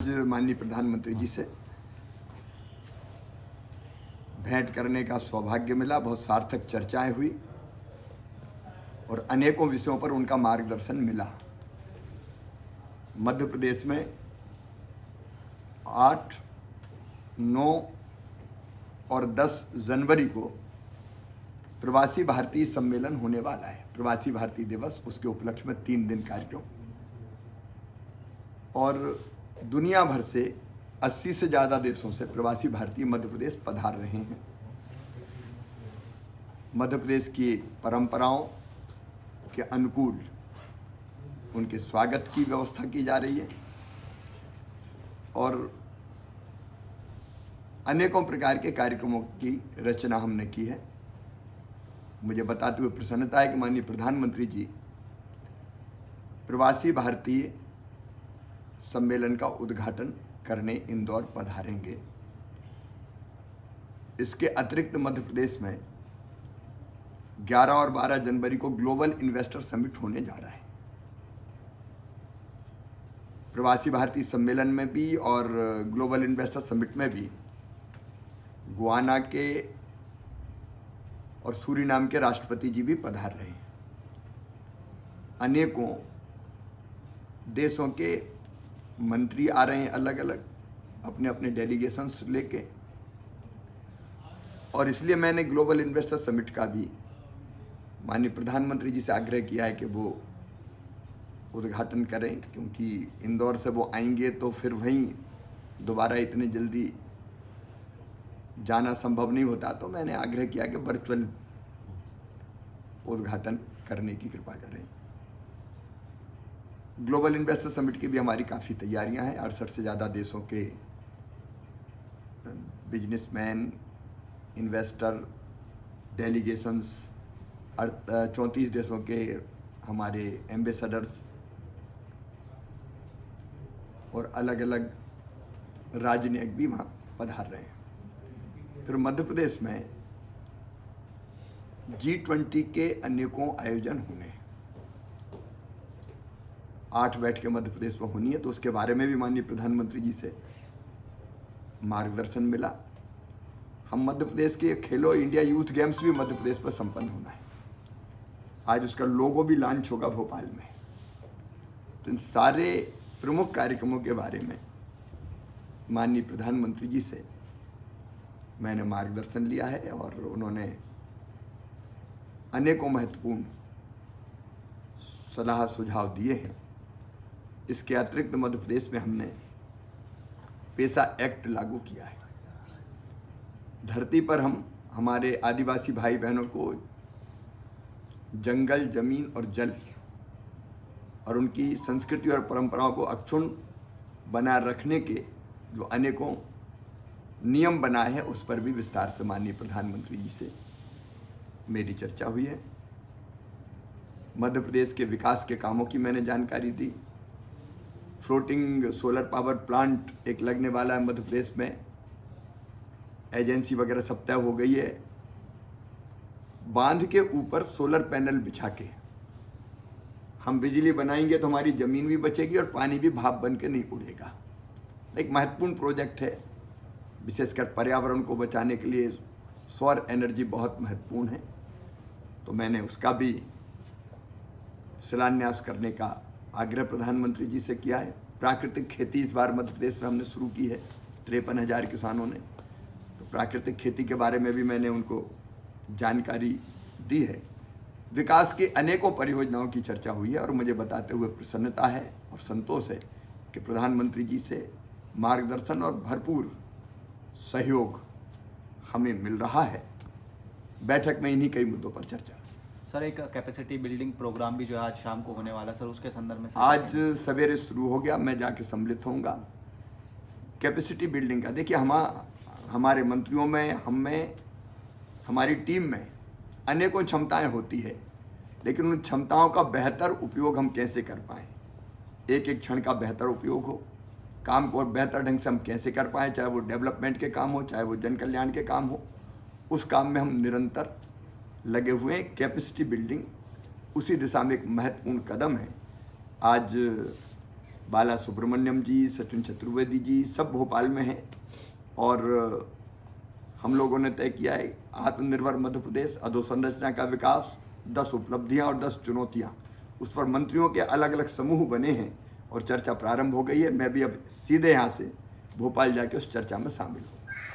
आज माननीय प्रधानमंत्री जी से भेंट करने का सौभाग्य मिला। बहुत सार्थक चर्चाएं हुई और अनेकों विषयों पर उनका मार्गदर्शन मिला। मध्य प्रदेश में 8, 9 और 10 जनवरी को प्रवासी भारतीय सम्मेलन होने वाला है। प्रवासी भारतीय दिवस, उसके उपलक्ष्य में 3 दिन कार्यक्रम और दुनिया भर से 80 से ज़्यादा देशों से प्रवासी भारतीय मध्य प्रदेश पधार रहे हैं। मध्य प्रदेश की परंपराओं के अनुकूल उनके स्वागत की व्यवस्था की जा रही है और अनेकों प्रकार के कार्यक्रमों की रचना हमने की है। मुझे बताते हुए प्रसन्नता है कि माननीय प्रधानमंत्री जी प्रवासी भारतीय सम्मेलन का उद्घाटन करने इंदौर पधारेंगे। इसके अतिरिक्त मध्य प्रदेश में 11 और 12 जनवरी को ग्लोबल इन्वेस्टर समिट होने जा रहा है। प्रवासी भारतीय सम्मेलन में भी और ग्लोबल इन्वेस्टर समिट में भी गुयाना के और सूरीनाम के राष्ट्रपति जी भी पधार रहे हैं। अनेकों देशों के मंत्री आ रहे हैं, अलग अलग अपने अपने डेलीगेशंस लेके, और इसलिए मैंने ग्लोबल इन्वेस्टर समिट का भी माननीय प्रधानमंत्री जी से आग्रह किया है कि वो उद्घाटन करें, क्योंकि इंदौर से वो आएंगे तो फिर वहीं दोबारा इतने जल्दी जाना संभव नहीं होता। तो मैंने आग्रह किया कि वर्चुअल उद्घाटन करने की कृपा करें। ग्लोबल इन्वेस्टर समिट की भी हमारी काफ़ी तैयारियां हैं। 68 से ज़्यादा देशों के बिजनेसमैन, इन्वेस्टर, डेलीगेशंस, 34 देशों के हमारे एम्बेसडर्स और अलग अलग राजनयिक भी वहाँ पधार रहे हैं। फिर मध्य प्रदेश में G20 के अनेकों आयोजन होने हैं। 8 बैठकें मध्य प्रदेश में होनी है, तो उसके बारे में भी माननीय प्रधानमंत्री जी से मार्गदर्शन मिला। हम मध्य प्रदेश के खेलो इंडिया यूथ गेम्स भी मध्य प्रदेश पर संपन्न होना है। आज उसका लोगो भी लॉन्च होगा भोपाल में। तो इन सारे प्रमुख कार्यक्रमों के बारे में माननीय प्रधानमंत्री जी से मैंने मार्गदर्शन लिया है और उन्होंने अनेकों महत्वपूर्ण सलाह सुझाव दिए हैं। इसके अतिरिक्त मध्य प्रदेश में हमने पेसा एक्ट लागू किया है। धरती पर हम हमारे आदिवासी भाई बहनों को जंगल, जमीन और जल और उनकी संस्कृति और परंपराओं को अक्षुण्ण बनाए रखने के जो अनेकों नियम बनाए हैं, उस पर भी विस्तार से माननीय प्रधानमंत्री जी से मेरी चर्चा हुई है। मध्य प्रदेश के विकास के कामों की मैंने जानकारी दी। फ्लोटिंग सोलर पावर प्लांट एक लगने वाला है मध्य प्रदेश में। एजेंसी वगैरह सब तय हो गई है। बांध के ऊपर सोलर पैनल बिछा के हम बिजली बनाएंगे तो हमारी ज़मीन भी बचेगी और पानी भी भाप बन के नहीं उड़ेगा। एक महत्वपूर्ण प्रोजेक्ट है। विशेषकर पर्यावरण को बचाने के लिए सौर एनर्जी बहुत महत्वपूर्ण है। तो मैंने उसका भी शिलान्यास करने का आग्रह प्रधानमंत्री जी से किया है। प्राकृतिक खेती इस बार मध्य प्रदेश में हमने शुरू की है 53,000 किसानों ने। तो प्राकृतिक खेती के बारे में भी मैंने उनको जानकारी दी है। विकास की अनेकों परियोजनाओं की चर्चा हुई है और मुझे बताते हुए प्रसन्नता है और संतोष है कि प्रधानमंत्री जी से मार्गदर्शन और भरपूर सहयोग हमें मिल रहा है। बैठक में इन्हीं कई मुद्दों पर चर्चा। सर, एक कैपेसिटी बिल्डिंग प्रोग्राम भी जो है आज शाम को होने वाला, सर उसके संदर्भ में आज सवेरे शुरू हो गया, मैं जाके सम्मिलित होऊंगा। कैपेसिटी बिल्डिंग का देखिए, हमारे मंत्रियों में, हम में, हमारी टीम में अनेकों क्षमताएं होती है, लेकिन उन क्षमताओं का बेहतर उपयोग हम कैसे कर पाएँ, एक एक क्षण का बेहतर उपयोग हो, काम को और बेहतर ढंग से हम कैसे कर पाएँ, चाहे वो डेवलपमेंट के काम हो, चाहे वो जन कल्याण के काम हो, उस काम में हम निरंतर लगे हुए हैं। कैपेसिटी बिल्डिंग उसी दिशा में एक महत्वपूर्ण कदम है। आज बाला सुब्रमण्यम जी, सचिन चतुर्वेदी जी सब भोपाल में हैं। और हम लोगों ने तय किया है आत्मनिर्भर मध्य प्रदेश, अधोसंरचना का विकास, 10 उपलब्धियां और 10 चुनौतियां, उस पर मंत्रियों के अलग अलग समूह बने हैं और चर्चा प्रारंभ हो गई है। मैं भी अब सीधे यहाँ से भोपाल जाके उस चर्चा में शामिल हूँ।